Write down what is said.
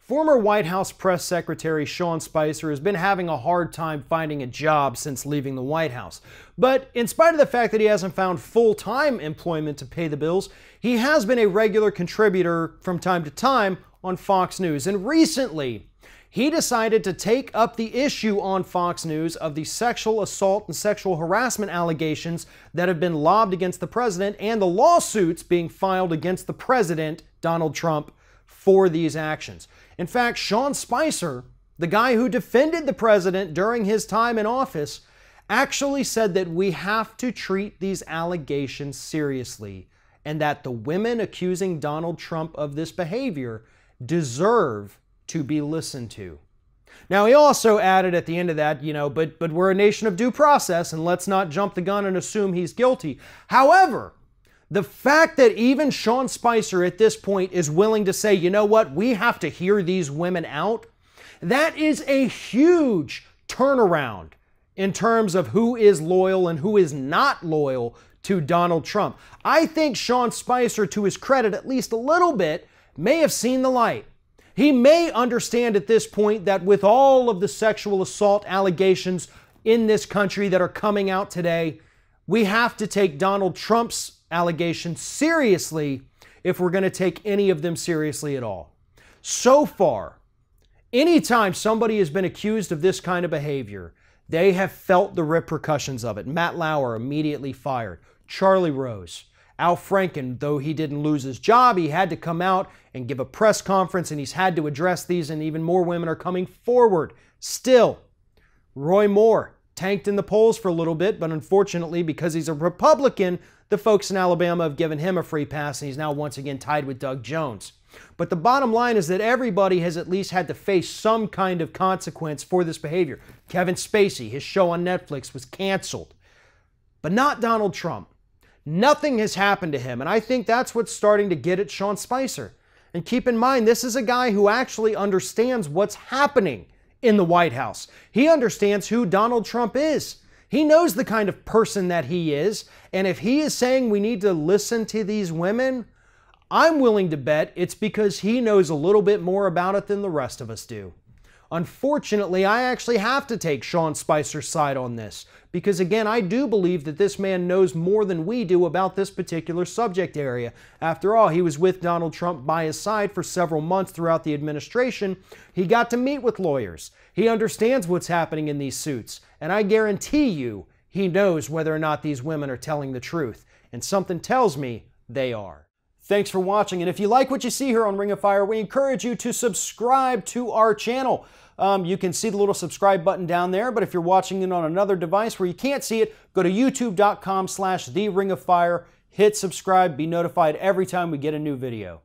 Former White House Press Secretary Sean Spicer has been having a hard time finding a job since leaving the White House. But in spite of the fact that he hasn't found full-time employment to pay the bills, he has been a regular contributor from time to time on Fox News. And recently, he decided to take up the issue on Fox News of the sexual assault and sexual harassment allegations that have been lobbed against the president and the lawsuits being filed against the president, Donald Trump, for these actions. In fact, Sean Spicer, the guy who defended the president during his time in office, actually said that we have to treat these allegations seriously and that the women accusing Donald Trump of this behavior deserve to be listened to. Now, he also added at the end of that, but we're a nation of due process and let's not jump the gun and assume he's guilty. However, the fact that even Sean Spicer at this point is willing to say, you know what, we have to hear these women out, that is a huge turnaround in terms of who is loyal and who is not loyal to Donald Trump. I think Sean Spicer, to his credit at least a little bit, may have seen the light. He may understand at this point that with all of the sexual assault allegations in this country that are coming out today, we have to take Donald Trump's allegations seriously if we're going to take any of them seriously at all. So far, anytime somebody has been accused of this kind of behavior, they have felt the repercussions of it. Matt Lauer immediately fired. Charlie Rose. Al Franken, though he didn't lose his job, he had to come out and give a press conference, and he's had to address these, and even more women are coming forward. Still, Roy Moore tanked in the polls for a little bit, but unfortunately, because he's a Republican, the folks in Alabama have given him a free pass, and he's now once again tied with Doug Jones. But the bottom line is that everybody has at least had to face some kind of consequence for this behavior. Kevin Spacey, his show on Netflix was canceled, but not Donald Trump. Nothing has happened to him, and I think that's what's starting to get at Sean Spicer. And keep in mind, this is a guy who actually understands what's happening in the White House. He understands who Donald Trump is. He knows the kind of person that he is, and if he is saying we need to listen to these women, I'm willing to bet it's because he knows a little bit more about it than the rest of us do. Unfortunately, I actually have to take Sean Spicer's side on this, because again, I do believe that this man knows more than we do about this particular subject area. After all, he was with Donald Trump by his side for several months throughout the administration. He got to meet with lawyers. He understands what's happening in these suits, and I guarantee you, he knows whether or not these women are telling the truth, and something tells me they are. Thanks for watching, and if you like what you see here on Ring of Fire, we encourage you to subscribe to our channel. You can see the little subscribe button down there, but if you're watching it on another device where you can't see it, go to youtube.com/TheRingOfFire, hit subscribe, be notified every time we get a new video.